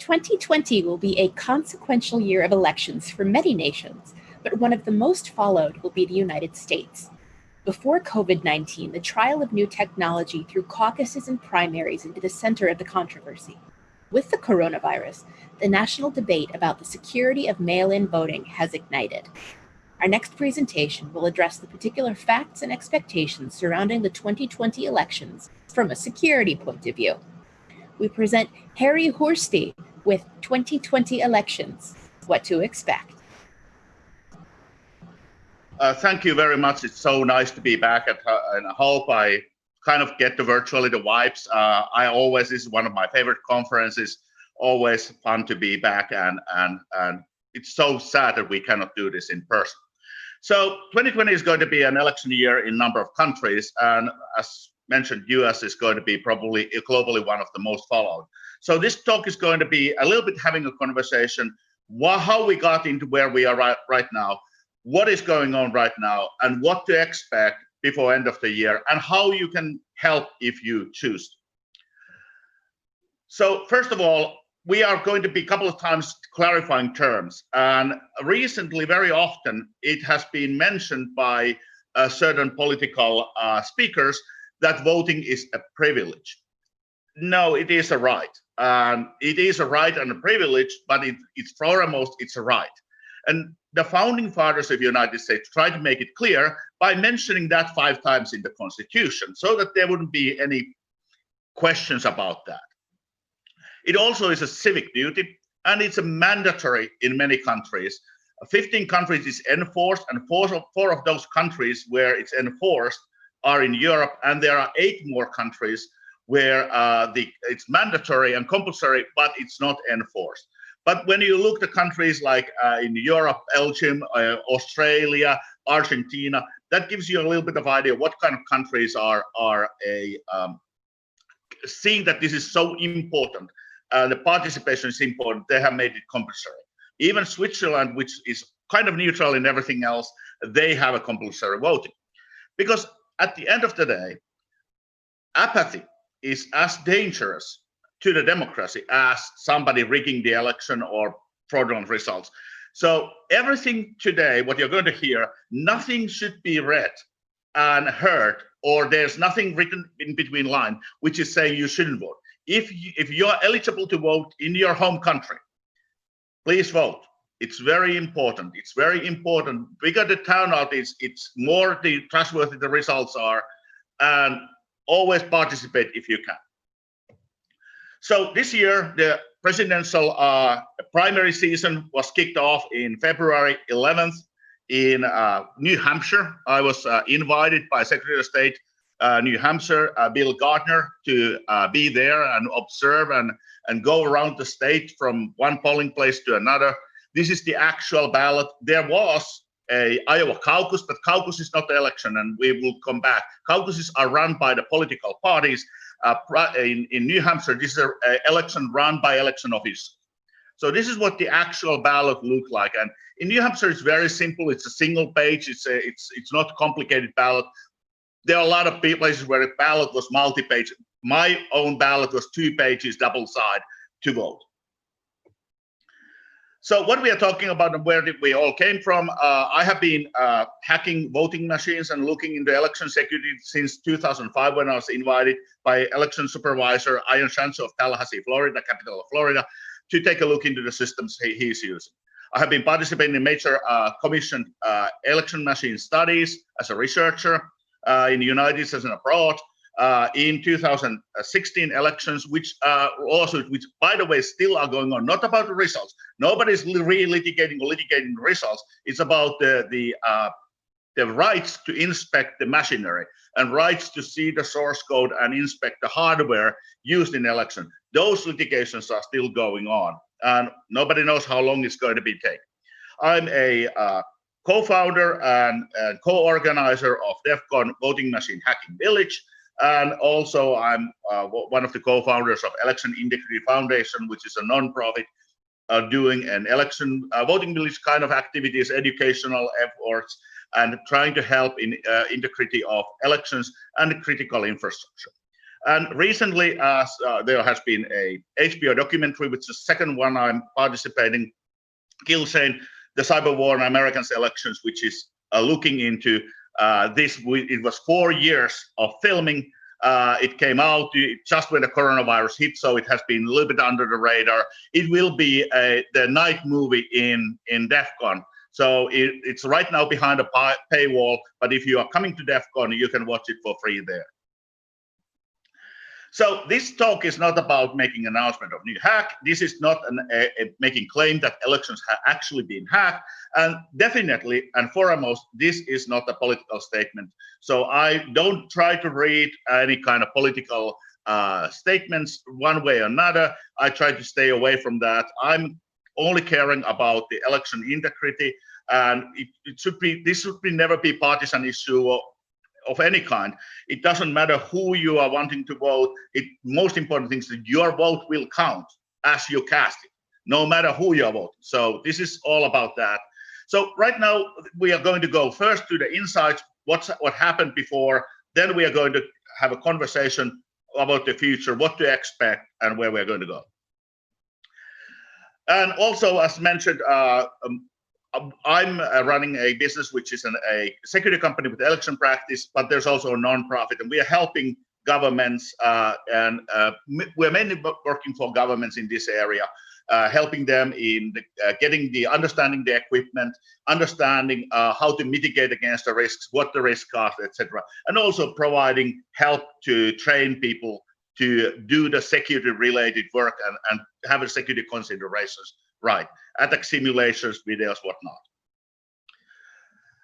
2020 will be a consequential year of elections for many nations, but one of the most followed will be the United States. Before COVID-19, the trial of new technology threw caucuses and primaries into the center of the controversy. With the coronavirus, the national debate about the security of mail-in voting has ignited. Our next presentation will address the particular facts and expectations surrounding the 2020 elections from a security point of view. We present Harri Hursti with 2020 Elections, What to Expect. Thank you very much. It's so nice to be back, and I hope I kind of get the vibes. This is one of my favorite conferences. Always fun to be back, and it's so sad that we cannot do this in person. So 2020 is going to be an election year in a number of countries, and as mentioned, US is going to be probably globally one of the most followed. So this talk is going to be a little bit having a conversation, how we got into where we are right now, what is going on right now, and what to expect before end of the year, and how you can help if you choose. So first of all, we are going to be a couple of times clarifying terms, and recently, very often, it has been mentioned by certain political speakers that voting is a privilege. No, it is a right. It is a right and a privilege, but it's foremost, it's a right. And the founding fathers of the United States tried to make it clear by mentioning that 5 times in the Constitution, so that there wouldn't be any questions about that. It also is a civic duty, and it's a mandatory in many countries. 15 countries is enforced, and four of those countries where it's enforced are in Europe, and there are 8 more countries where it's mandatory and compulsory, but it's not enforced. But when you look at countries like in Europe, Belgium, Australia, Argentina, that gives you a little bit of idea what kind of countries are seeing that this is so important. The participation is important. They have made it compulsory. Even Switzerland, which is kind of neutral in everything else, they have a compulsory voting. Because at the end of the day, apathy is as dangerous to the democracy as somebody rigging the election or fraudulent results. So everything today, what you're going to hear, nothing should be read and heard, or there's nothing written in between line, which is saying you shouldn't vote. If you're eligible to vote in your home country, please vote. It's very important. It's very important. Bigger the turnout is, it's more the trustworthy the results are, and always participate if you can. So this year, the presidential primary season was kicked off in February 11th in New Hampshire. I was invited by Secretary of State New Hampshire, Bill Gardner, to be there and observe and go around the state from one polling place to another. This is the actual ballot. There was a Iowa caucus, but caucus is not the election, and we will come back. Caucuses are run by the political parties. In New Hampshire, this is an election run by election officials. So this is what the actual ballot looked like. And in New Hampshire, it's very simple. It's a single page. It's not a complicated ballot. There are a lot of places where the ballot was multi-page. My own ballot was 2 pages, double side to vote. So what we are talking about and where did we all came from, I have been hacking voting machines and looking into election security since 2005 when I was invited by election supervisor Ian Shanso of Tallahassee, Florida, capital of Florida, to take a look into the systems he's using. I have been participating in major commissioned election machine studies as a researcher in the United States and abroad. In 2016 elections, which by the way still are going on, not about the results. Nobody's really litigating the results. It's about the rights to inspect the machinery and rights to see the source code and inspect the hardware used in election. Those litigations are still going on, and nobody knows how long it's going to be taken. I'm a co-founder and co-organizer of DEF CON Voting Machine Hacking Village. And also I'm one of the co-founders of Election Integrity Foundation, which is a non-profit doing an election voting village kind of activities, educational efforts, and trying to help in integrity of elections and critical infrastructure. And recently, there has been a HBO documentary, which is the second one I'm participating, Kilshane, the cyber war in American elections, which is looking into this. It was 4 years of filming. It came out just when the coronavirus hit, so it has been a little bit under the radar. It will be the night movie in DEF CON. So it's right now behind a paywall, but if you are coming to DEF CON, you can watch it for free there. So this talk is not about making an announcement of new hack. This is not making claim that elections have actually been hacked. And definitely and foremost, this is not a political statement. So I don't try to read any kind of political statements one way or another. I try to stay away from that. I'm only caring about the election integrity, and this should never be partisan issue of any kind. It doesn't matter who you are wanting to vote. Most important thing is that your vote will count as you cast it, no matter who you are voting. So this is all about that. So right now we are going to go first to the insights, what happened before. Then we are going to have a conversation about the future, what to expect, and where we're going to go. And also, as mentioned, I'm running a business which is a security company with election practice, but there's also a non-profit, and we are helping governments, and we're mainly working for governments in this area, helping them in understanding the equipment, understanding how to mitigate against the risks, what the risks are, etc., and also providing help to train people to do the security-related work and have a security considerations right. Attack simulations, videos, whatnot.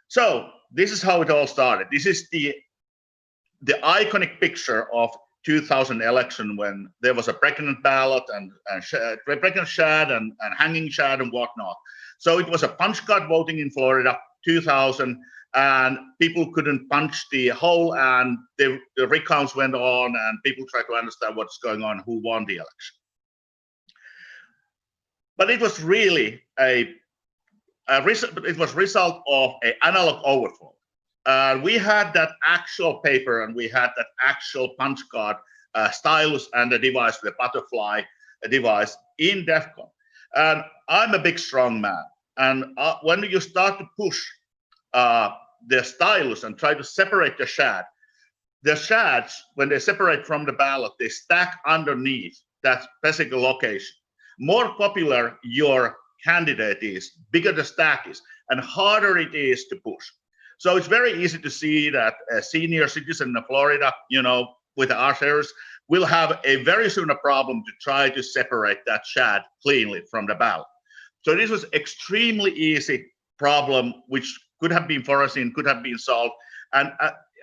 So this is how it all started. This is the iconic picture of 2000 election when there was a pregnant ballot and pregnant shad and hanging shad and whatnot. So it was a punch card voting in Florida, 2000, and people couldn't punch the hole, and the recounts went on, and people tried to understand what's going on, who won the election. But it was really a result of an analog overflow. We had that actual paper, and we had that actual punch card stylus and the device, the butterfly device in DEF CON. And I'm a big, strong man. And when you start to push the stylus and try to separate the shads, when they separate from the ballot, they stack underneath that specific location. More popular your candidate is, bigger the stack is, and harder it is to push. So it's very easy to see that a senior citizen in Florida, with our shares, will have very soon a problem to try to separate that shad cleanly from the ballot. So this was extremely easy problem, which could have been foreseen, could have been solved, and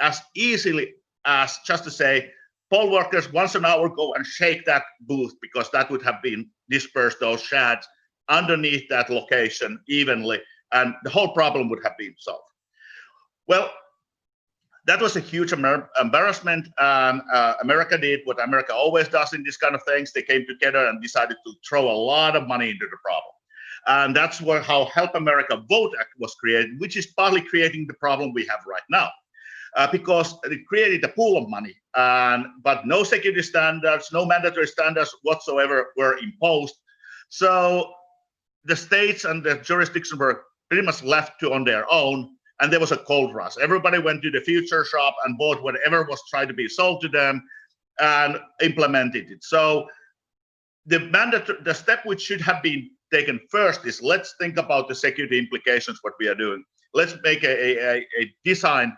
as easily as just to say, poll workers once an hour go and shake that booth, because that would have been dispersed those shads underneath that location evenly, and the whole problem would have been solved. Well, that was a huge embarrassment, and America did what America always does in these kind of things. They came together and decided to throw a lot of money into the problem. And that's how Help America Vote Act was created, which is partly creating the problem we have right now. Because it created a pool of money, but no security standards, no mandatory standards whatsoever were imposed. So the states and the jurisdictions were pretty much left on their own, and there was a cold rush. Everybody went to the future shop and bought whatever was trying to be sold to them and implemented it. So the step which should have been taken first is, let's think about the security implications, what we are doing. Let's make a design,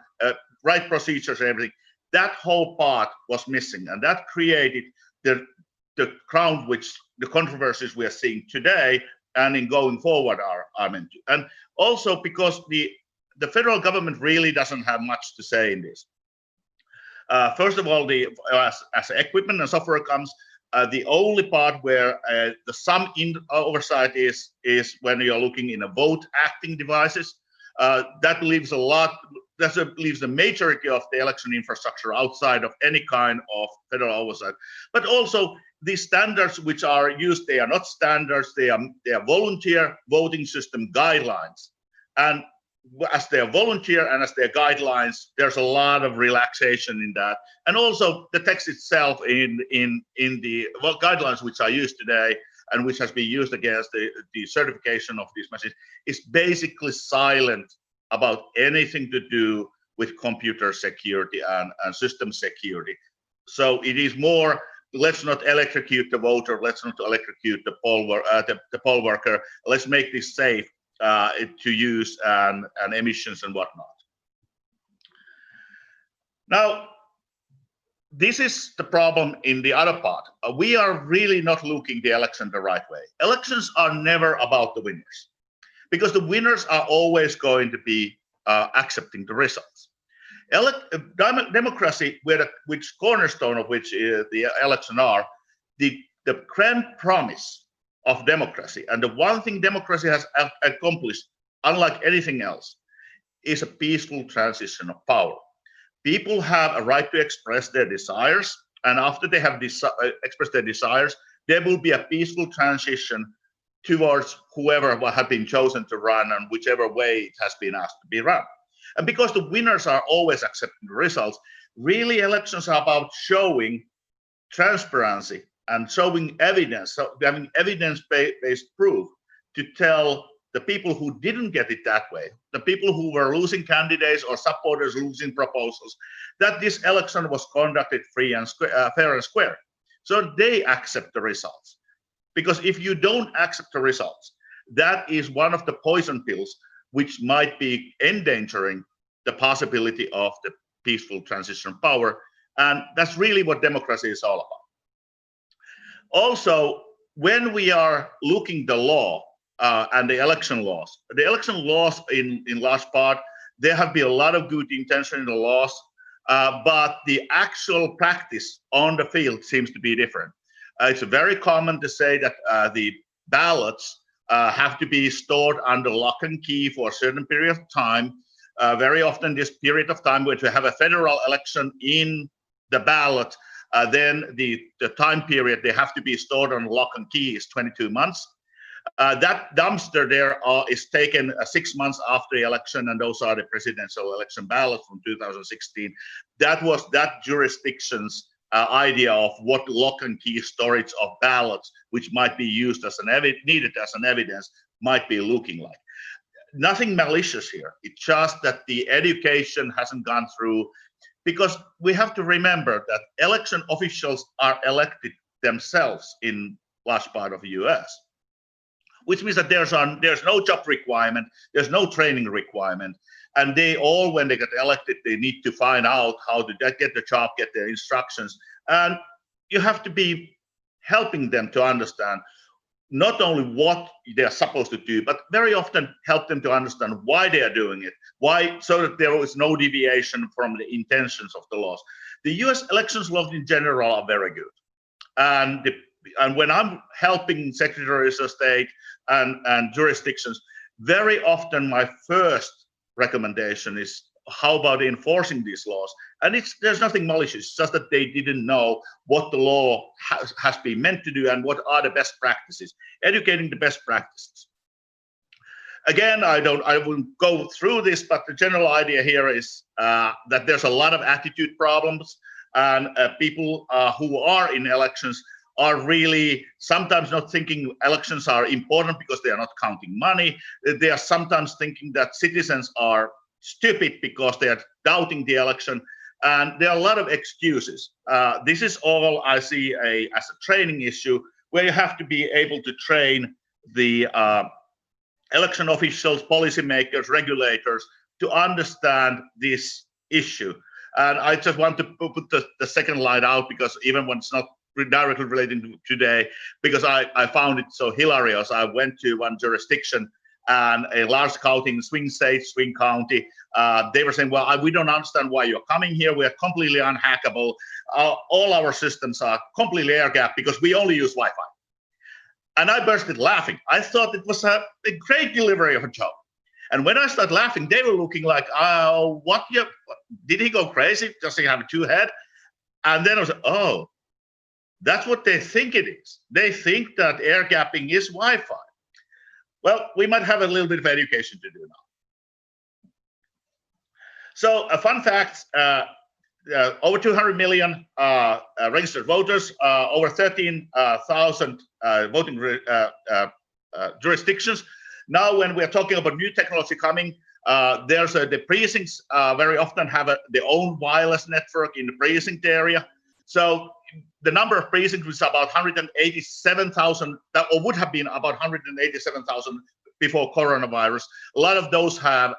right procedures and everything. That whole part was missing, and that created the ground which the controversies we are seeing today and in going forward are meant to. And also because the federal government really doesn't have much to say in this. First of all, as equipment and software comes, the only part where some oversight is when you're looking in a vote acting devices. That leaves leaves the majority of the election infrastructure outside of any kind of federal oversight. But also the standards which are used, they are not standards, they are volunteer voting system guidelines. And as their volunteer and as their guidelines, there's a lot of relaxation in that. And also the text itself in the guidelines which are used today and which has been used against the certification of these machines is basically silent about anything to do with computer security and system security. So it is more, let's not electrocute the voter, let's not electrocute the poll worker, let's make this safe to use and emissions and whatnot. Now, this is the problem in the other part. We are really not looking the election the right way. Elections are never about the winners, because the winners are always going to be accepting the results. Democracy, which cornerstone of which the election are, the grand promise of democracy, and the one thing democracy has accomplished, unlike anything else, is a peaceful transition of power. People have a right to express their desires, and after they have expressed their desires, there will be a peaceful transition towards whoever has been chosen to run and whichever way it has been asked to be run. And because the winners are always accepting the results, really elections are about showing transparency and showing evidence, so having evidence-based proof to tell the people who didn't get it that way, the people who were losing candidates or supporters losing proposals, that this election was conducted free and fair and square. So they accept the results. Because if you don't accept the results, that is one of the poison pills which might be endangering the possibility of the peaceful transition of power. And that's really what democracy is all about. Also, when we are looking the law and the election laws in large part, there have been a lot of good intention in the laws, but the actual practice on the field seems to be different. It's very common to say that the ballots have to be stored under lock and key for a certain period of time. Very often this period of time, when you have a federal election in the ballot, then the time period they have to be stored on lock and key is 22 months. That dumpster there is taken 6 months after the election, and those are the presidential election ballots from 2016. That was that jurisdiction's idea of what lock and key storage of ballots, which might be used as needed as an evidence, might be looking like. Nothing malicious here. It's just that the education hasn't gone through, because we have to remember that election officials are elected themselves in large part of the US, which means that there's no job requirement, there's no training requirement, and they all, when they get elected, they need to find out how to get the job, get their instructions, and you have to be helping them to understand not only what they're supposed to do, but very often help them to understand why they are doing it, so that there is no deviation from the intentions of the laws. The US elections laws in general are very good. And when I'm helping secretaries of state and jurisdictions, very often my first recommendation is, how about enforcing these laws? And there's nothing malicious, it's just that they didn't know what the law has been meant to do and what are the best practices, educating the best practices. Again, I won't go through this, but the general idea here is that there's a lot of attitude problems, and people who are in elections are really sometimes not thinking elections are important because they are not counting money. They are sometimes thinking that citizens are stupid because they are doubting the election, and there are a lot of excuses. This is all I see as a training issue, where you have to be able to train the election officials, policymakers, regulators to understand this issue. And I just want to put the second line out, because even when it's not directly relating to today, because I found it so hilarious. I went to one jurisdiction and a large county, swing state, swing county. They were saying, well, we don't understand why you're coming here. We are completely unhackable. All our systems are completely air-gapped because we only use Wi-Fi. And I bursted laughing. I thought it was a great delivery of a job. And when I started laughing, they were looking like, did he go crazy? Does he have two heads? And then I was like, oh, that's what they think it is. They think that air gapping is Wi-Fi. Well, we might have a little bit of education to do now. So a fun fact, over 200 million registered voters, over 13,000 voting jurisdictions. Now, when we're talking about new technology coming, there's the precincts very often have their own wireless network in the precinct area. So the number of precincts was about 187,000, or would have been about 187,000 before coronavirus. A lot of those have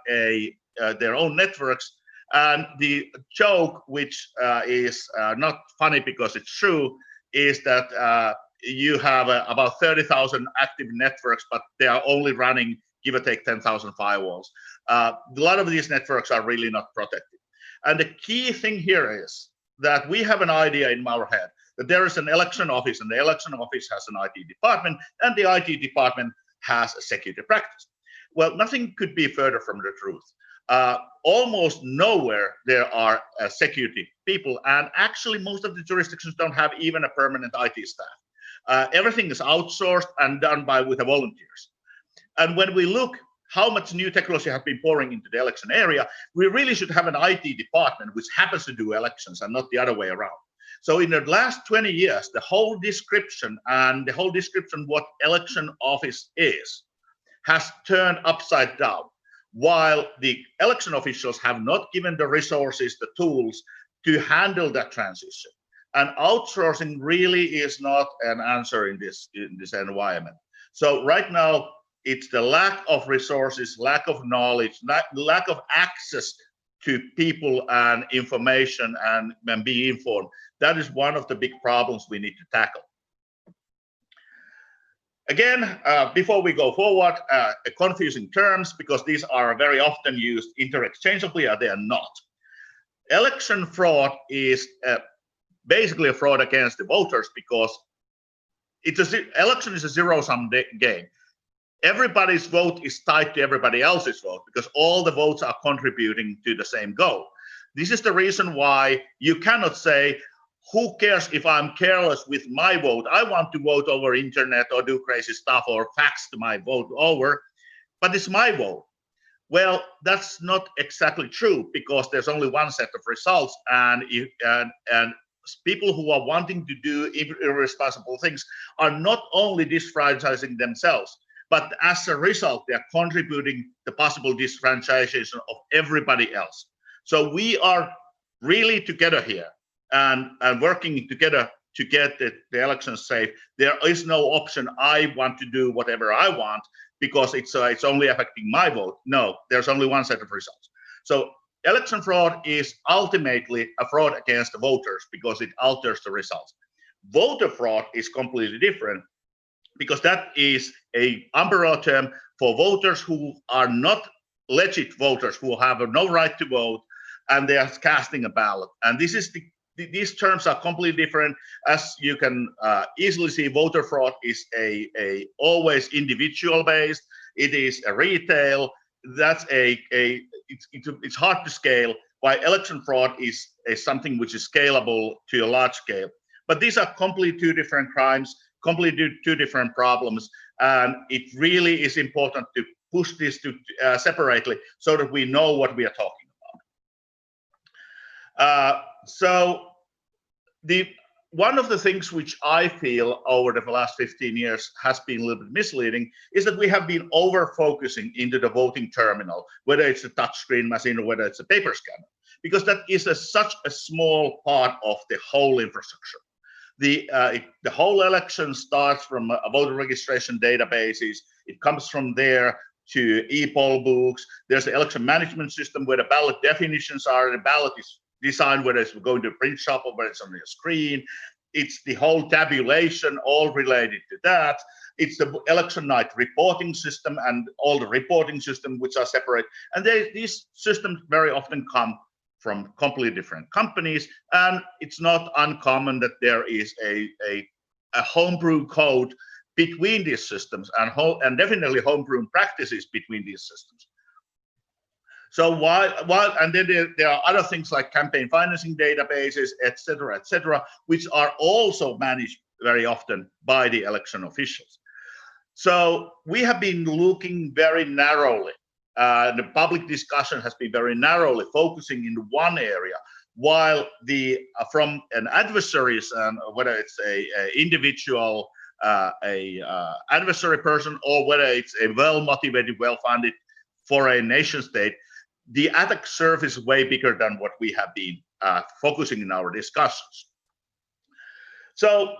their own networks. And the joke, which is not funny because it's true, is that you have about 30,000 active networks, but they are only running, give or take, 10,000 firewalls. A lot of these networks are really not protected. And the key thing here is that we have an idea in our head that there is an election office, and the election office has an IT department, and the IT department has a security practice. Well, nothing could be further from the truth. Almost nowhere there are security people, and actually most of the jurisdictions don't have even a permanent IT staff. Everything is outsourced and done with the volunteers. And when we look how much new technology has been pouring into the election area, we really should have an IT department which happens to do elections and not the other way around. So in the last 20 years, the whole description what election office is has turned upside down, while the election officials have not given the resources, the tools to handle that transition. And outsourcing really is not an answer in this environment. So right now, it's the lack of resources, lack of knowledge, lack of access to people and information and being informed. That is one of the big problems we need to tackle. Again, before we go forward, confusing terms, because these are very often used interchangeably, or they are not. Election fraud is basically a fraud against the voters, because election is a zero-sum game. Everybody's vote is tied to everybody else's vote, because all the votes are contributing to the same goal. This is the reason why you cannot say, who cares if I'm careless with my vote? I want to vote over internet or do crazy stuff or fax my vote over, but it's my vote. Well, that's not exactly true, because there's only one set of results, and people who are wanting to do irresponsible things are not only disfranchising themselves, but as a result, they are contributing the possible disfranchisation of everybody else. So we are really together here and working together to get the elections safe. There is no option, I want to do whatever I want because it's only affecting my vote. No, there's only one set of results. So election fraud is ultimately a fraud against the voters because it alters the results. Voter fraud is completely different, because that is an umbrella term for voters who are not legit voters, who have no right to vote, and they are casting a ballot. And these terms are completely different. As you can easily see, voter fraud is always individual based. It is a retail. That's it's hard to scale. While election fraud is something which is scalable to a large scale. But these are completely two different crimes, completely two different problems, and it really is important to push this to separately so that we know what we are talking about. So one of the things which I feel over the last 15 years has been a little bit misleading is that we have been over-focusing into the voting terminal, whether it's a touchscreen machine or whether it's a paper scanner, because that is such a small part of the whole infrastructure. The whole election starts from voter registration databases. It comes from there to e-poll books. There's the election management system where the ballot definitions are. The ballot is designed whether it's going to a print shop or whether it's on your screen. It's the whole tabulation, all related to that. It's the election night reporting system and all the reporting systems which are separate. And these systems very often come from completely different companies, and it's not uncommon that there is a homebrew code between these systems and definitely homebrew practices between these systems. So and then there are other things like campaign financing databases, et cetera, which are also managed very often by the election officials. So we have been looking very narrowly The public discussion has been very narrowly focusing in one area, while from an adversaries, and whether it's a individual, adversary person, or whether it's a well-motivated, well-funded foreign nation state, the attack surface is way bigger than what we have been focusing in our discussions. So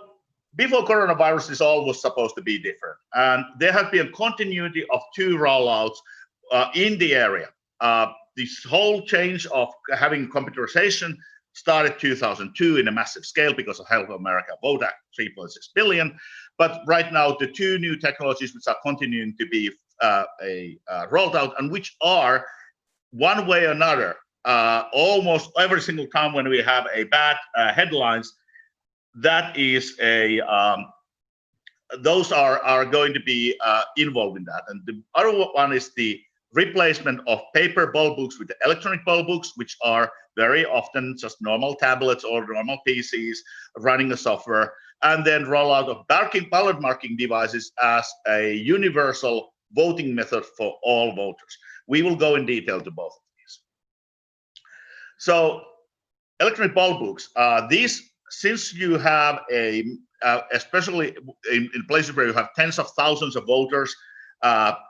before coronavirus, this all was supposed to be different. And there has been a continuity of 2 rollouts in the area. This whole change of having computerization started 2002 in a massive scale because of Help America Vote Act, 3.6 billion. But right now, the 2 new technologies which are continuing to be rolled out, and which are, one way or another, almost every single time when we have a bad headlines, that is those are going to be involved in that. And the other one is the replacement of paper poll books with electronic poll books, which are very often just normal tablets or normal PCs running a software, and then rollout of ballot marking devices as a universal voting method for all voters. We will go in detail to both of these. So electronic poll books, these, since you have especially in places where you have tens of thousands of voters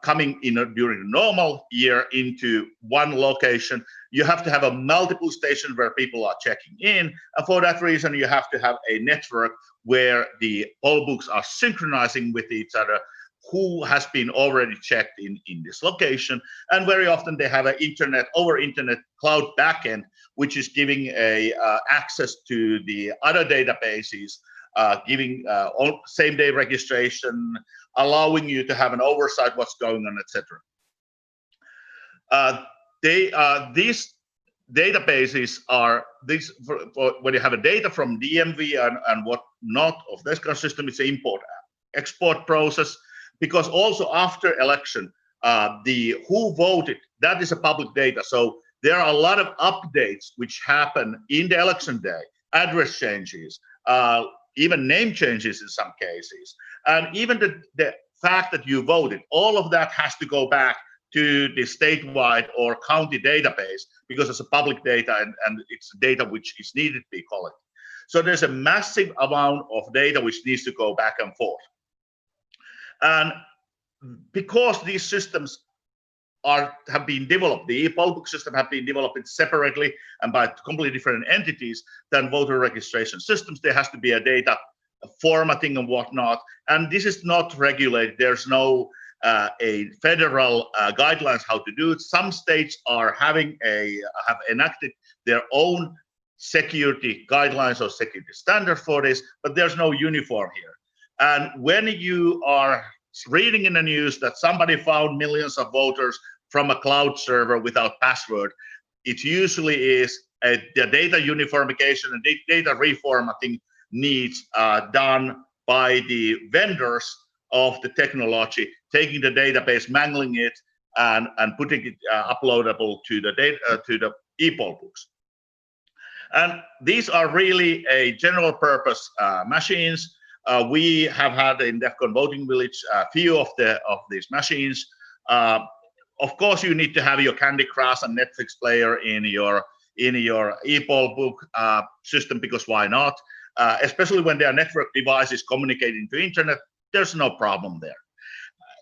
coming in during a normal year into one location, you have to have a multiple station where people are checking in. And for that reason, you have to have a network where the poll books are synchronizing with each other, who has been already checked in this location. And very often they have an internet cloud backend, which is giving access to the other databases, giving same day registration, allowing you to have an oversight what's going on, etc. These databases are when you have a data from DMV and what not of this kind of system, it's an import export process, because also after election, the who voted, that is a public data. So there are a lot of updates which happen in the election day, address changes, even name changes in some cases. And even the fact that you voted, all of that has to go back to the statewide or county database because it's a public data and it's data which is needed to be collected. So there's a massive amount of data which needs to go back and forth. And because these systems have been developed, the poll book system have been developed separately and by completely different entities than voter registration systems, there has to be a data formatting and whatnot. And this is not regulated. There's no a federal guidelines how to do it. Some states are have enacted their own security guidelines or security standard for this, but there's no uniform here. And when you are reading in the news that somebody found millions of voters from a cloud server without password, it usually is the data uniformication and data reformatting needs done by the vendors of the technology, taking the database, mangling it, and putting it uploadable to the data to the e-poll books. And these are really a general purpose machines. We have had in DEF CON Voting Village a few of these machines. Of course, you need to have your Candy Crush and Netflix player in your e-poll book system, because why not? Especially when there are network devices communicating to internet, there's no problem there.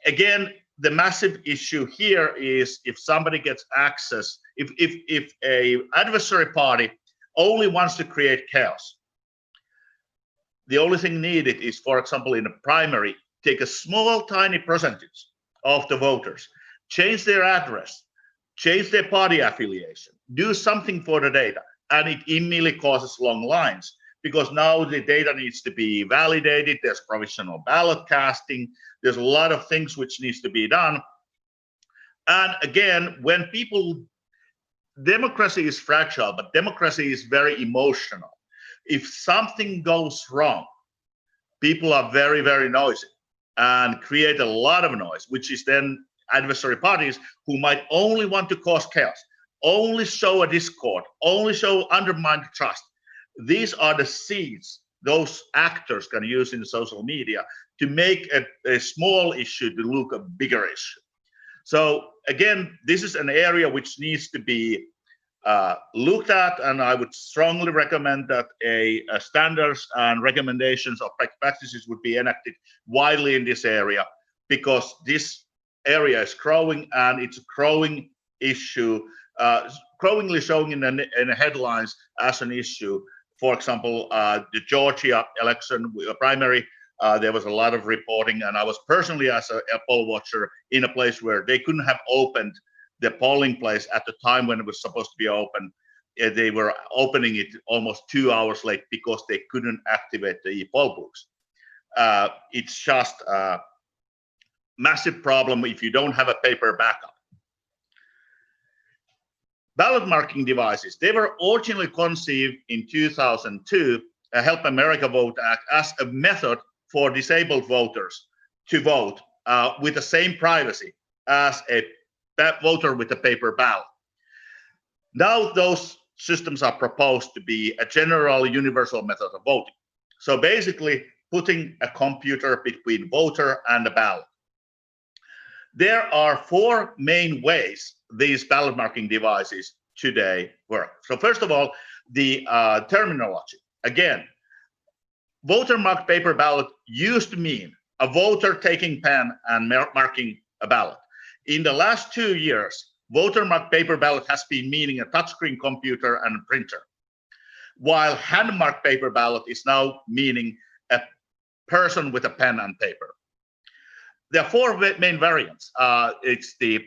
Again, the massive issue here is if somebody gets access, if a adversary party only wants to create chaos, the only thing needed is, for example, in a primary, take a small, tiny percentage of the voters, change their address, change their party affiliation, do something for the data, and it immediately causes long lines, because now the data needs to be validated, there's provisional ballot casting, there's a lot of things which needs to be done. And again, when democracy is fragile, but democracy is very emotional. If something goes wrong, people are very, very noisy and create a lot of noise, which is then adversary parties who might only want to cause chaos, only sow a discord, only undermine trust. These are the seeds those actors can use in social media to make a small issue to look a bigger issue. So again, this is an area which needs to be looked at, and I would strongly recommend that a standards and recommendations of practices would be enacted widely in this area, because this area is growing and it's a growing issue, growingly showing in the headlines as an issue. For example, the Georgia election primary, there was a lot of reporting, and I was personally, as a poll watcher, in a place where they couldn't have opened the polling place at the time when it was supposed to be open. They were opening it almost 2 hours late because they couldn't activate the poll books. It's just a massive problem if you don't have a paper backup. Ballot marking devices, they were originally conceived in 2002, a Help America Vote Act, as a method for disabled voters to vote with the same privacy as a voter with a paper ballot. Now those systems are proposed to be a general universal method of voting. So basically putting a computer between voter and a ballot. There are 4 main ways these ballot marking devices today work. So first of all, the terminology. Again, voter marked paper ballot used to mean a voter taking pen and marking a ballot. In the last 2 years, voter marked paper ballot has been meaning a touchscreen computer and a printer, while hand marked paper ballot is now meaning a person with a pen and paper. There are 4 main variants. It's the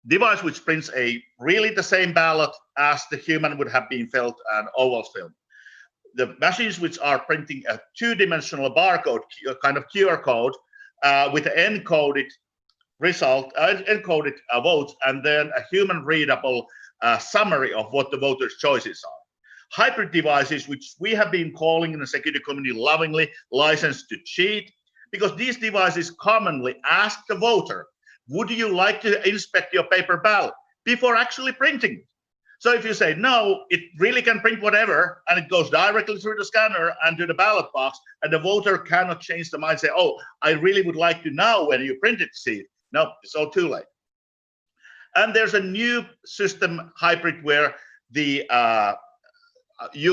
device which prints really the same ballot as the human would have been filled and oval filled. The machines which are printing a 2-dimensional barcode, a kind of QR code, with an encoded result, encoded votes, and then a human readable summary of what the voters' choices are. Hybrid devices, which we have been calling in the security community lovingly licensed to cheat, because these devices commonly ask the voter, would you like to inspect your paper ballot before actually printing it? So if you say no, it really can print whatever, and it goes directly through the scanner and to the ballot box, and the voter cannot change the mind, say, oh, I really would like to know when you print it, see it. No, it's all too late. And there's a new system, hybrid, where you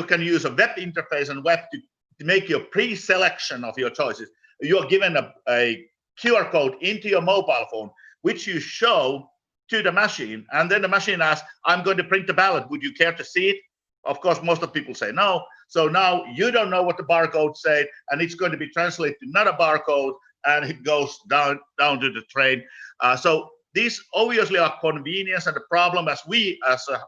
can use a web interface and web to make your pre-selection of your choices. You're given a QR code into your mobile phone, which you show to the machine, and then the machine asks, I'm going to print the ballot, would you care to see it? Of course, most of the people say no. So now you don't know what the barcode said, and it's going to be translated to another barcode, and it goes down to the train. So these obviously are convenience, and the problem, as we as a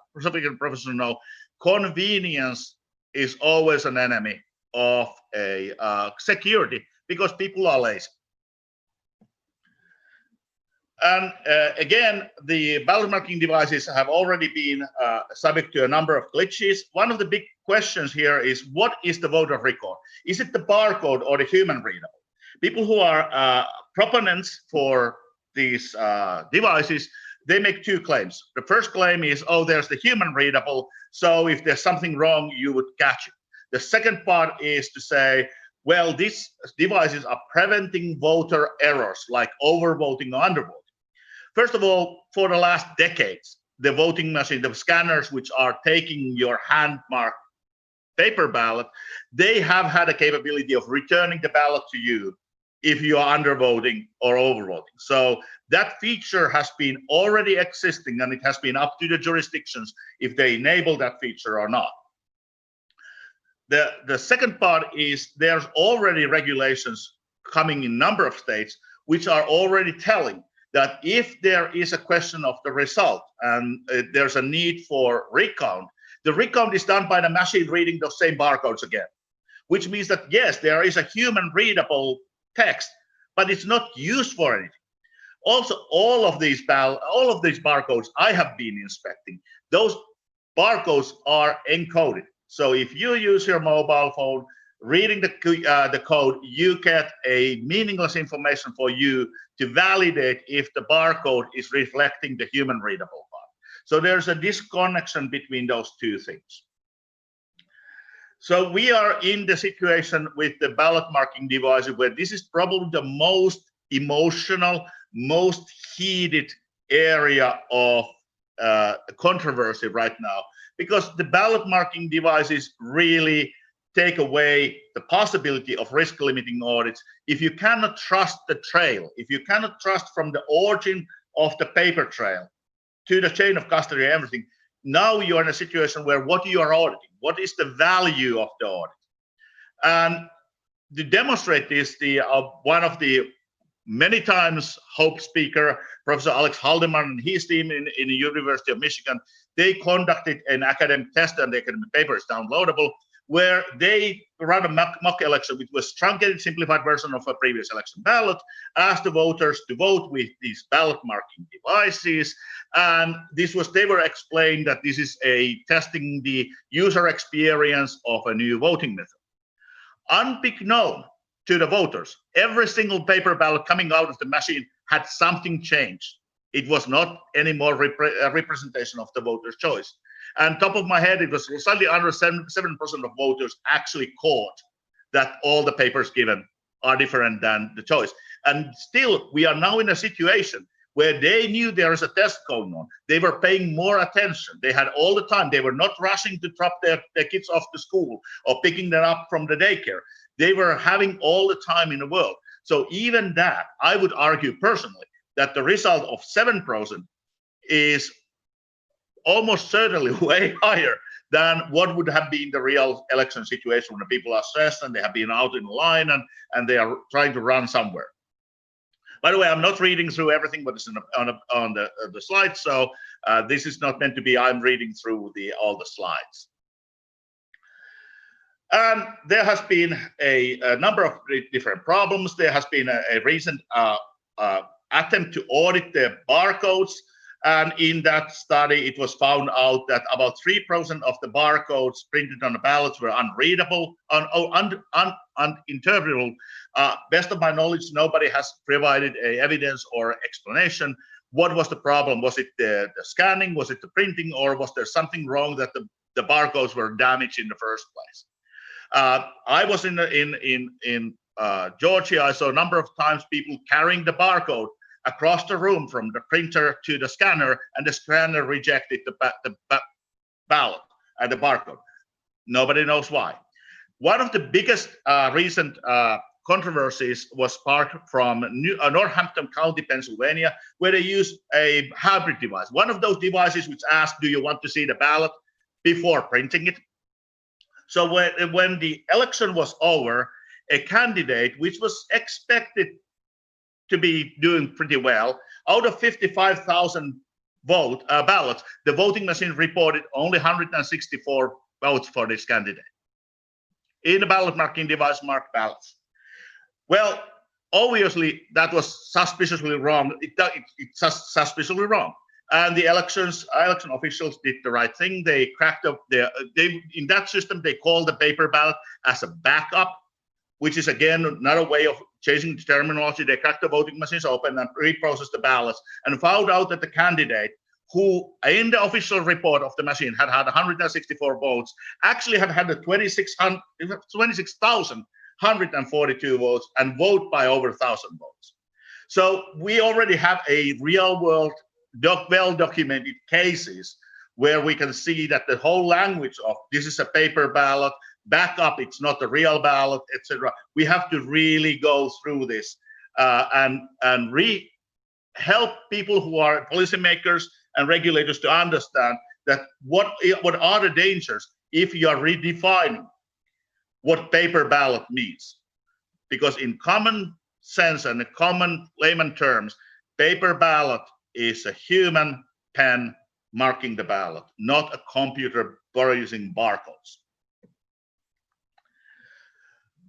professional know, convenience is always an enemy of a security, because people are lazy. And again, the ballot marking devices have already been subject to a number of glitches. One of the big questions here is, what is the voter record? Is it the barcode or the human readable? People who are proponents for these devices, they make 2 claims. The first claim is, oh, there's the human readable, so if there's something wrong, you would catch it. The second part is to say, well, these devices are preventing voter errors like overvoting or undervoting. First of all, for the last decades, the voting machine, the scanners which are taking your hand-marked paper ballot, they have had a capability of returning the ballot to you if you are undervoting or overvoting. So that feature has been already existing, and it has been up to the jurisdictions if they enable that feature or not. The second part is there's already regulations coming in a number of states which are already telling that if there is a question of the result and there's a need for recount, the recount is done by the machine reading those same barcodes again, which means that yes, there is a human readable text, but it's not used for anything. Also, all of these barcodes I have been inspecting, those barcodes are encoded. So if you use your mobile phone, reading the code, you get a meaningless information for you to validate if the barcode is reflecting the human readable part. So there's a disconnection between those 2 things. So we are in the situation with the ballot marking devices where this is probably the most emotional, most heated area of controversy right now, because the ballot marking devices really take away the possibility of risk limiting audits. If you cannot trust the trail, if you cannot trust from the origin of the paper trail to the chain of custody and everything, now you're in a situation where what you are auditing, what is the value of the audit? And to demonstrate this, one of the many times Hope speaker, Professor Alex Haldeman and his team in the University of Michigan, they conducted an academic test, and the academic paper is downloadable, where they ran a mock election, which was truncated, simplified version of a previous election ballot, asked the voters to vote with these ballot marking devices. And they were explained that this is testing the user experience of a new voting method. Unbeknown to the voters, every single paper ballot coming out of the machine had something changed. It was not anymore a representation of the voter's choice. And top of my head, it was slightly under 7% of voters actually caught that all the papers given are different than the choice. And still, we are now in a situation where they knew there is a test going on. They were paying more attention. They had all the time. They were not rushing to drop their kids off to school or picking them up from the daycare. They were having all the time in the world. So even that, I would argue personally, that the result of 7% is almost certainly way higher than what would have been the real election situation when the people are stressed and they have been out in line and they are trying to run somewhere. By the way, I'm not reading through everything what is on the slides, so this is not meant to be I'm reading through all the slides. And there has been a number of different problems. There has been a recent attempt to audit the barcodes. And in that study, it was found out that about 3% of the barcodes printed on the ballots were unreadable, uninterpretable. Best of my knowledge, nobody has provided evidence or explanation. What was the problem? Was it the scanning? Was it the printing? Or was there something wrong that the barcodes were damaged in the first place? I was in Georgia. I saw a number of times people carrying the barcode across the room from the printer to the scanner, and the scanner rejected the ballot and the barcode. Nobody knows why. One of the biggest recent controversies was sparked from Northampton County, Pennsylvania, where they used a hybrid device. One of those devices which asked, do you want to see the ballot before printing it? So when the election was over, a candidate which was expected to be doing pretty well, out of 55,000 ballots, the voting machine reported only 164 votes for this candidate in the ballot marking device marked ballots. Well, obviously that was suspiciously wrong. It's suspiciously wrong. And the election officials did the right thing. They cracked up in that system, they called the paper ballot as a backup, which is again another way of changing the terminology. They cracked the voting machines open and reprocessed the ballots and found out that the candidate who in the official report of the machine had 164 votes actually had 26,142 votes and vote by over 1,000 votes. So we already have a real world well-documented cases where we can see that the whole language of this is a paper ballot, backup, it's not a real ballot, etc. We have to really go through this and help people who are policymakers and regulators to understand that what are the dangers if you are redefining what paper ballot means. Because in common sense and in common layman terms, paper ballot is a human pen marking the ballot, not a computer using barcodes.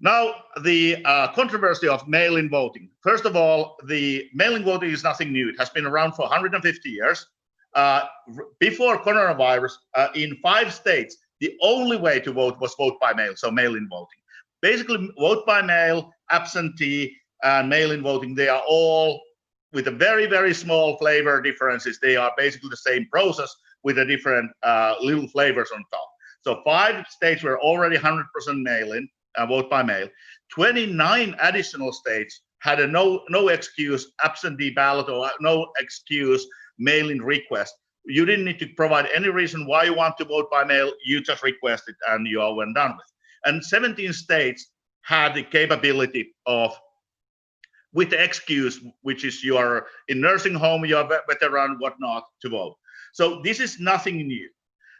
Now, the controversy of mail-in voting. First of all, the mail-in voting is nothing new. It has been around for 150 years. Before coronavirus, in 5 states, the only way to vote was vote by mail, so mail-in voting. Basically, vote by mail, absentee, and mail-in voting, they are all with a very, very small flavor differences. They are basically the same process with a different little flavors on top. So 5 states were already 100% mail-in, vote by mail. 29 additional states had a no excuse absentee ballot or no excuse mail-in request. You didn't need to provide any reason why you want to vote by mail. You just request it and you are well done with. And 17 states had the capability of, with the excuse, which is you are in nursing home, you are a veteran, whatnot, to vote. So this is nothing new.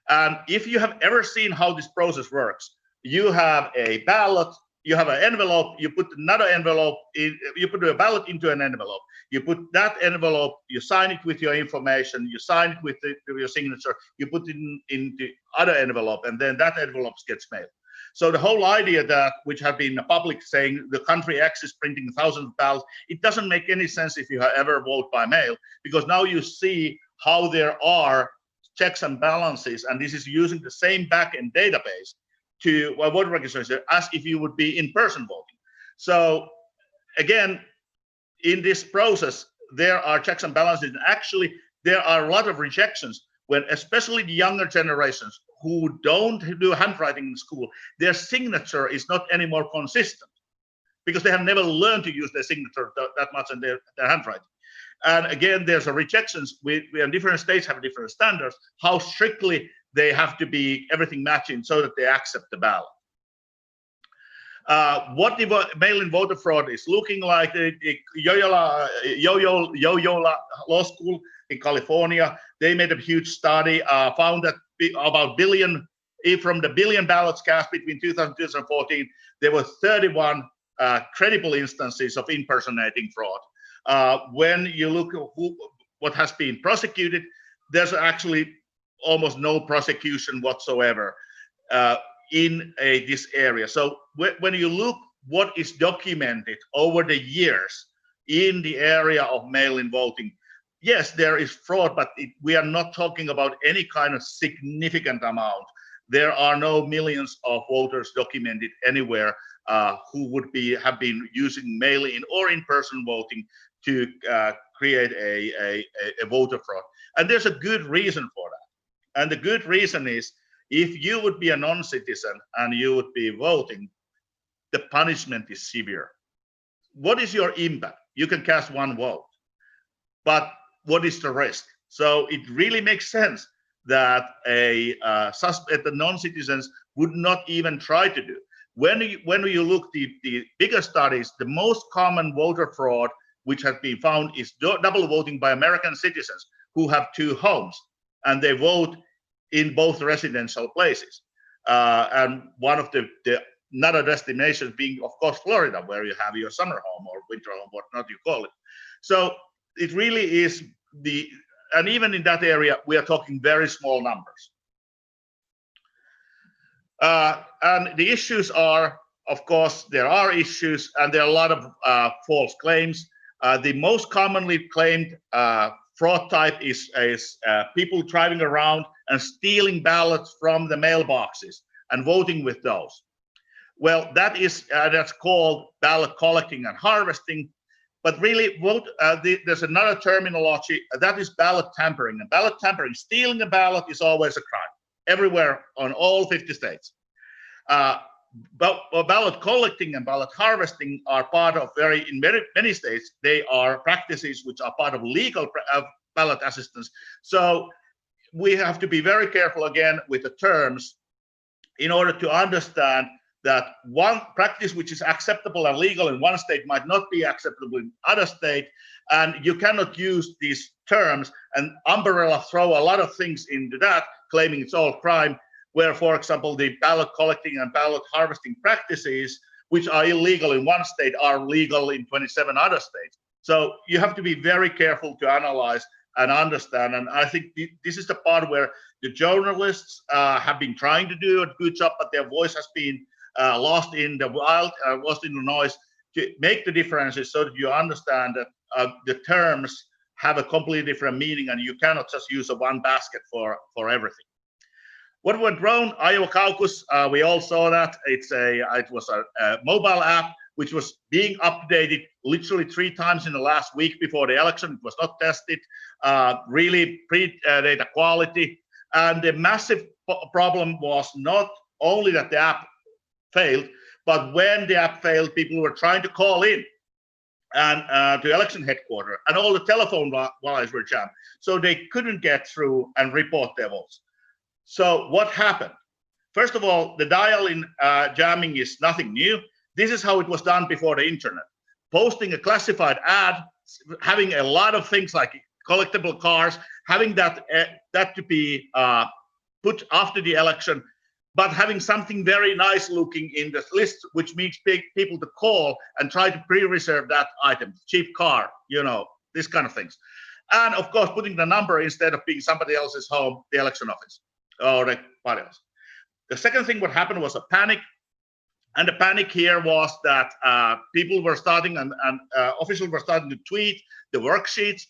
And if you have ever seen how this process works, you have a ballot, you have an envelope, you put another envelope, you put a ballot into an envelope, you put that envelope, you sign it with your information, you sign it with your signature, you put it in the other envelope, and then that envelope gets mailed. So the whole idea that, which have been public saying the country X is printing thousands of ballots, it doesn't make any sense if you ever vote by mail, because now you see how there are checks and balances, and this is using the same back-end database to voter registration as if you would be in-person voting. So again, in this process, there are checks and balances. Actually, there are a lot of rejections when, especially the younger generations who don't do handwriting in school, their signature is not anymore consistent because they have never learned to use their signature that much in their handwriting. And again, there's a rejections. And different states have different standards, how strictly they have to be everything matching so that they accept the ballot. What the mail-in voter fraud is looking like, the Loyola Law School in California, they made a huge study, found that about from the billion ballots cast between 2000 and 2014, there were 31 credible instances of impersonating fraud. When you look at what has been prosecuted, there's actually almost no prosecution whatsoever in this area. So when you look what is documented over the years in the area of mail-in voting, yes, there is fraud, but we are not talking about any kind of significant amount. There are no millions of voters documented anywhere who would have been using mail-in or in-person voting to create a voter fraud. And there's a good reason for that. And the good reason is, if you would be a non-citizen and you would be voting, the punishment is severe. What is your impact? You can cast one vote, but what is the risk? So it really makes sense that the non-citizens would not even try to do. When you look at the bigger studies, the most common voter fraud which has been found is double voting by American citizens who have two homes and they vote in both residential places. And one of the another destination being, of course, Florida, where you have your summer home or winter home, whatnot you call it. So it really is and even in that area, we are talking very small numbers. And the issues are, of course, there are issues and there are a lot of false claims. The most commonly claimed fraud type is people driving around and stealing ballots from the mailboxes and voting with those. Well, that's called ballot collecting and harvesting. But really, there's another terminology that is ballot tampering. And ballot tampering, stealing a ballot, is always a crime everywhere on all 50 states. But ballot collecting and ballot harvesting are part of in many states, they are practices which are part of legal ballot assistance. So we have to be very careful again with the terms in order to understand that one practice which is acceptable and legal in one state might not be acceptable in other state, and you cannot use these terms and umbrella throw a lot of things into that, claiming it's all crime, where, for example, the ballot collecting and ballot harvesting practices, which are illegal in one state, are legal in 27 other states. So you have to be very careful to analyze and understand. And I think this is the part where the journalists have been trying to do a good job, but their voice has been lost in the wild, lost in the noise, to make the differences so that you understand that the terms have a completely different meaning and you cannot just use one basket for everything. What went wrong? Iowa caucus, we all saw that. It was a mobile app which was being updated literally 3 times in the last week before the election. It was not tested, really pre-data quality. And the massive problem was not only that the app failed, but when the app failed, people were trying to call in and to election headquarters, and all the telephone lines were jammed, so they couldn't get through and report their votes. So what happened? First of all, the dial-in jamming is nothing new. This is how it was done before the internet. Posting a classified ad, having a lot of things like collectible cars, having that to be put after the election, but having something very nice looking in the list, which makes people to call and try to pre-reserve that item, cheap car, this kind of things. And of course, putting the number instead of being somebody else's home, the election office or the party house. The second thing what happened was a panic. And the panic here was that people were starting and officials were starting to tweet the worksheets.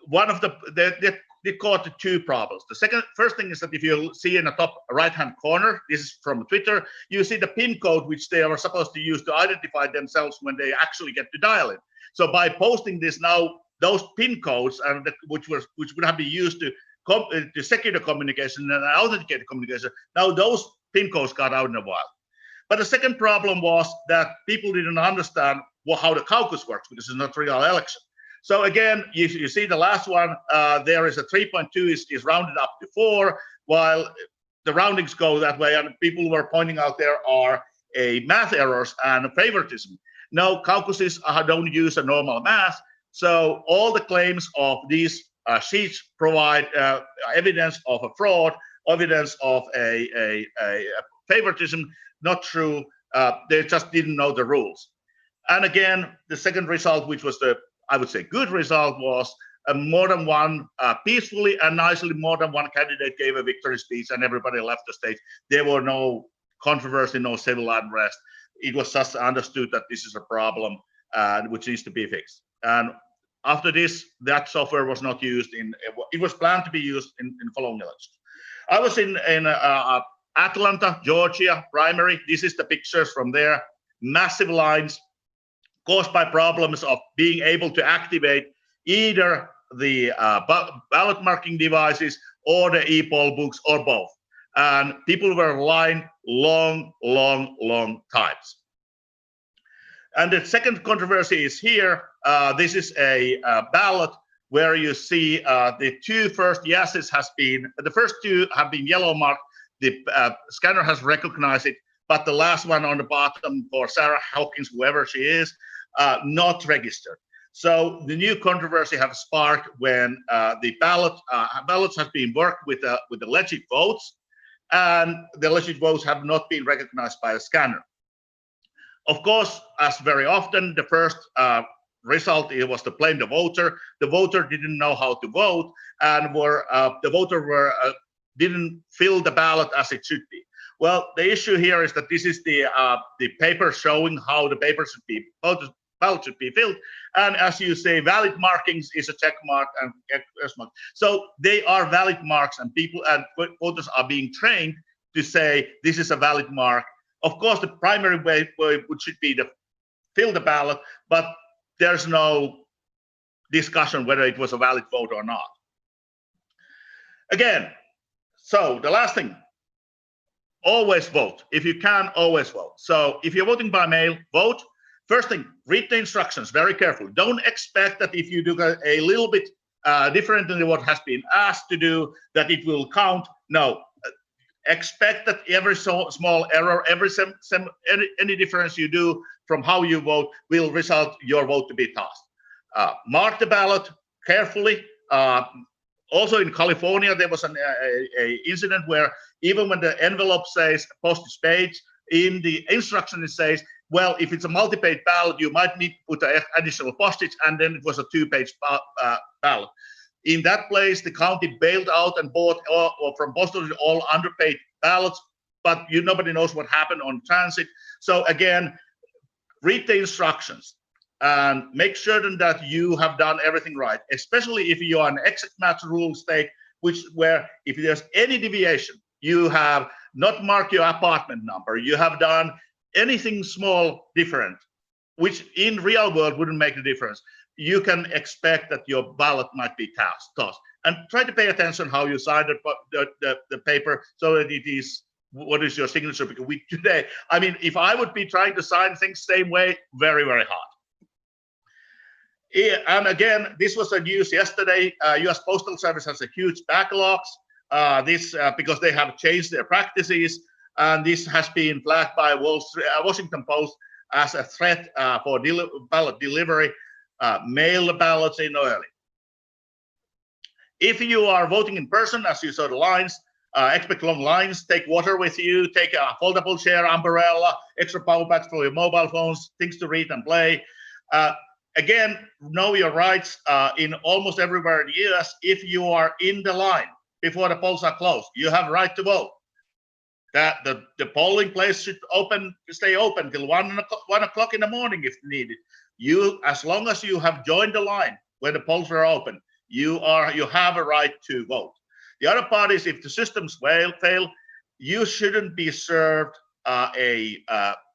One of they caught two problems. First thing is that if you see in the top right-hand corner, this is from Twitter, you see the PIN code which they are supposed to use to identify themselves when they actually get to dial in. So by posting this now, those PIN codes and which would have been used to secure the communication and authenticate the communication, now those PIN codes got out in a while. But the second problem was that people didn't understand how the caucus works, because it's not a real election. So again, you see the last one, there is a 3.2 is rounded up to 4, while the roundings go that way, and people were pointing out there are math errors and favoritism. No, caucuses don't use a normal math, so all the claims of these sheets provide evidence of a fraud, evidence of a favoritism. Not true. They just didn't know the rules. And again, the second result, which was I would say, good result, was more than one peacefully and nicely. More than one candidate gave a victory speech, and everybody left the stage. There were no controversy, no civil unrest. It was just understood that this is a problem which needs to be fixed. And after this, that software was not used it was planned to be used in following elections. I was in Atlanta, Georgia primary. This is the pictures from there. Massive lines caused by problems of being able to activate either the ballot marking devices or the e-poll books or both. And people were lined long times. And the second controversy is here. This is a ballot where you see the two first yeses the first two have been yellow marked. The scanner has recognized it, but the last one on the bottom for Sarah Hawkins, whoever she is, not registered. So the new controversy have sparked when the ballots have been worked with the legit votes, and the legit votes have not been recognized by a scanner. Of course, as very often, the first result was to blame the voter. The voter didn't know how to vote, and the voter didn't fill the ballot as it should be. Well, the issue here is that this is the paper showing how the ballot should be filled, and as you say, valid markings is a check mark and X mark. So they are valid marks, and people and voters are being trained to say this is a valid mark. Of course, the primary way should be to fill the ballot, but there's no discussion whether it was a valid vote or not. Again, so the last thing, always vote. If you can, always vote. So if you're voting by mail, vote. First thing, read the instructions very carefully. Don't expect that if you do a little bit different than what has been asked to do, that it will count. No, expect that every small error, any difference you do from how you vote will result your vote to be tossed. Mark the ballot carefully. Also in California, there was an incident where even when the envelope says postage page, in the instruction it says, well, if it's a multi-page ballot, you might need to put additional postage, and then it was a 2-page ballot. In that place, the county bailed out and bought from postage all underpaid ballots, but nobody knows what happened on transit. So again, read the instructions and make certain that you have done everything right, especially if you are an exact match rule state, where if there's any deviation, you have not marked your apartment number, you have done anything small different, which in real world wouldn't make a difference, you can expect that your ballot might be tossed. And try to pay attention how you sign the paper so that it is what is your signature. Because today, I mean, if I would be trying to sign things same way, very, very hard. And again, this was the news yesterday. U.S. Postal Service has a huge backlogs. Because they have changed their practices, and this has been flagged by Washington Post as a threat for ballot delivery. Mail the ballots in early. If you are voting in person, as you saw the lines, expect long lines. Take water with you. Take a foldable chair, umbrella, extra power packs for your mobile phones, things to read and play. Again, know your rights in almost everywhere in the US. If you are in the line before the polls are closed, you have right to vote. That the polling place should stay open till 1 o'clock in the morning if needed. As long as you have joined the line where the polls are open, you have a right to vote. The other part is, if the systems fail, you shouldn't be served a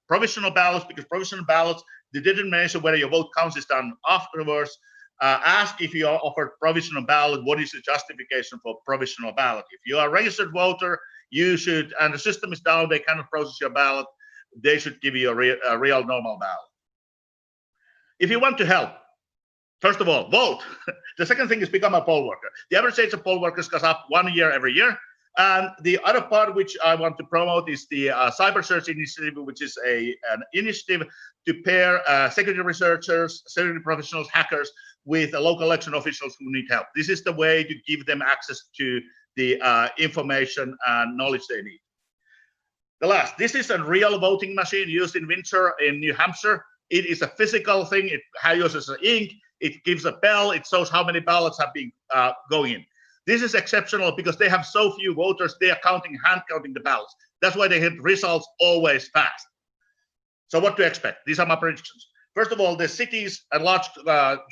provisional ballots, because provisional ballots, the determination whether your vote counts is done afterwards. Ask if you are offered provisional ballot, what is the justification for provisional ballot? If you are a registered voter, you should, and the system is down, they cannot process your ballot, they should give you a real normal ballot. If you want to help, first of all, vote. The second thing is become a poll worker. The average age of poll workers goes up 1 year every year. And the other part which I want to promote is the Cyber Search Initiative, which is an initiative to pair security researchers, security professionals, hackers with local election officials who need help. This is the way to give them access to the information and knowledge they need. The last, this is a real voting machine used in Windsor in New Hampshire. It is a physical thing. It uses ink. It gives a bell. It shows how many ballots have been going in. This is exceptional because they have so few voters. They are hand counting the ballots. That's why they hit results always fast. So what to expect? These are my predictions. First of all, the cities and large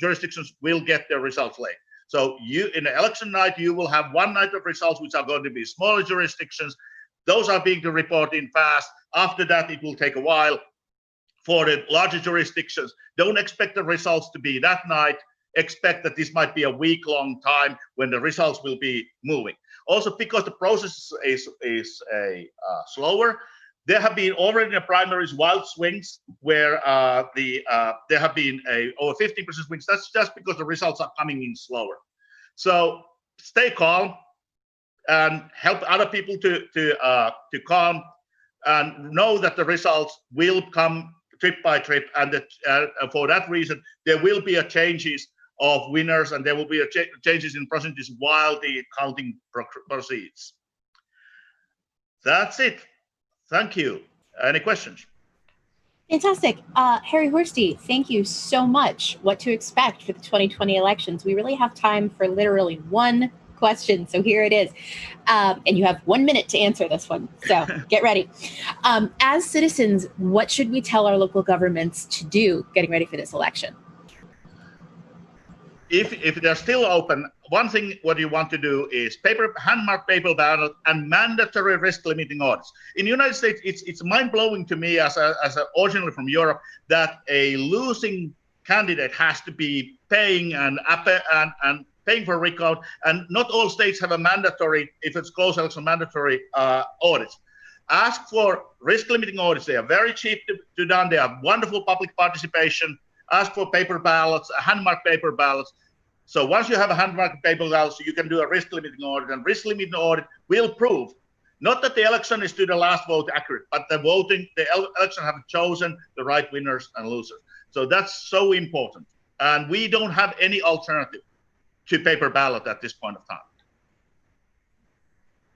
jurisdictions will get their results late. So in the election night, you will have one night of results, which are going to be smaller jurisdictions. Those are being reported in fast. After that, it will take a while for the larger jurisdictions. Don't expect the results to be that night. Expect that this might be a week-long time when the results will be moving. Also, because the process is slower, there have been already in the primaries wild swings where there have been over 15% swings. That's just because the results are coming in slower. So stay calm and help other people to calm, and know that the results will come trip by trip, and that for that reason there will be changes of winners, and there will be changes in percentages while the counting proceeds. That's it. Thank you. Any questions? Fantastic. Harri Hursti, thank you so much. What to expect for the 2020 elections? We really have time for literally one question, so here it is. And you have 1 minute to answer this one, so get ready. As citizens, what should we tell our local governments to do getting ready for this election? If they're still open, one thing what you want to do is hand-marked paper ballot and mandatory risk limiting audits. In the United States, it's mind-blowing to me as originally from Europe that a losing candidate has to be paying and paying for a recount, and not all states have a mandatory, if it's close election, mandatory audits. Ask for risk limiting audits. They are very cheap to done. They have wonderful public participation. Ask for paper ballots, hand-marked paper ballots. So once you have a hand-marked paper ballot, you can do a risk limiting audit, and risk limiting audit will prove not that the election is to the last vote accurate, but the election have chosen the right winners and losers. So that's so important. And we don't have any alternative to paper ballot at this point of time.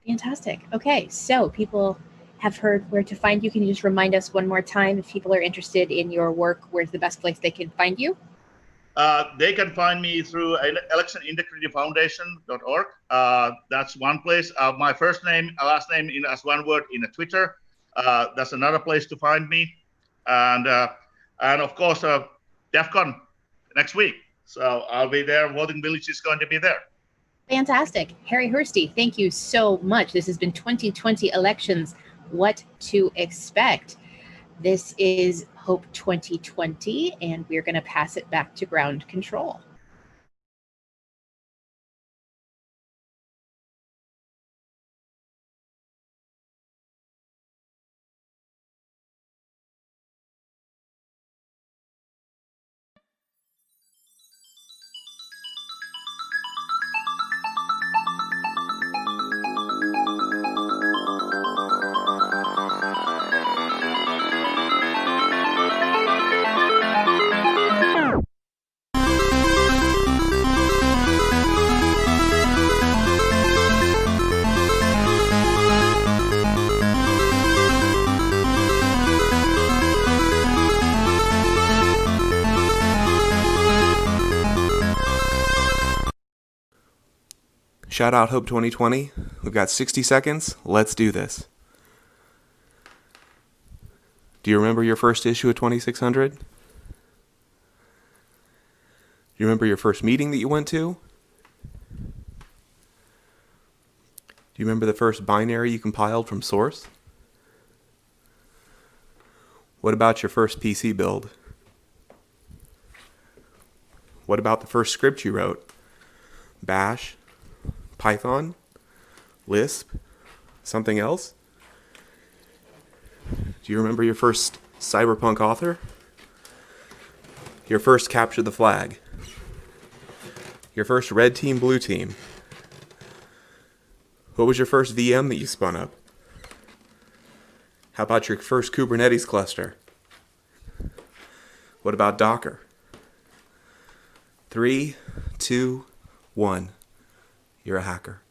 Fantastic. Okay, so people have heard where to find you. Can you just remind us one more time, if people are interested in your work, where's the best place they can find you? They can find me through electionintegrityfoundation.org. That's one place. My first name, last name as one word in a Twitter. That's another place to find me. And of course, DEF CON next week. So I'll be there. Voting Village is going to be there. Fantastic. Harri Hursti, thank you so much. This has been 2020 Elections, What to Expect. This is Hope 2020, and we're going to pass it back to ground control. Shout out Hope 2020. We've got 60 seconds. Let's do this. Do you remember your first issue of 2600? Do you remember your first meeting that you went to? Do you remember the first binary you compiled from source? What about your first PC build? What about the first script you wrote? Bash? Python? Lisp? Something else? Do you remember your first cyberpunk author? Your first capture the flag? Your first red team, blue team? What was your first VM that you spun up? How about your first Kubernetes cluster? What about Docker? 3, 2, 1. You're a hacker.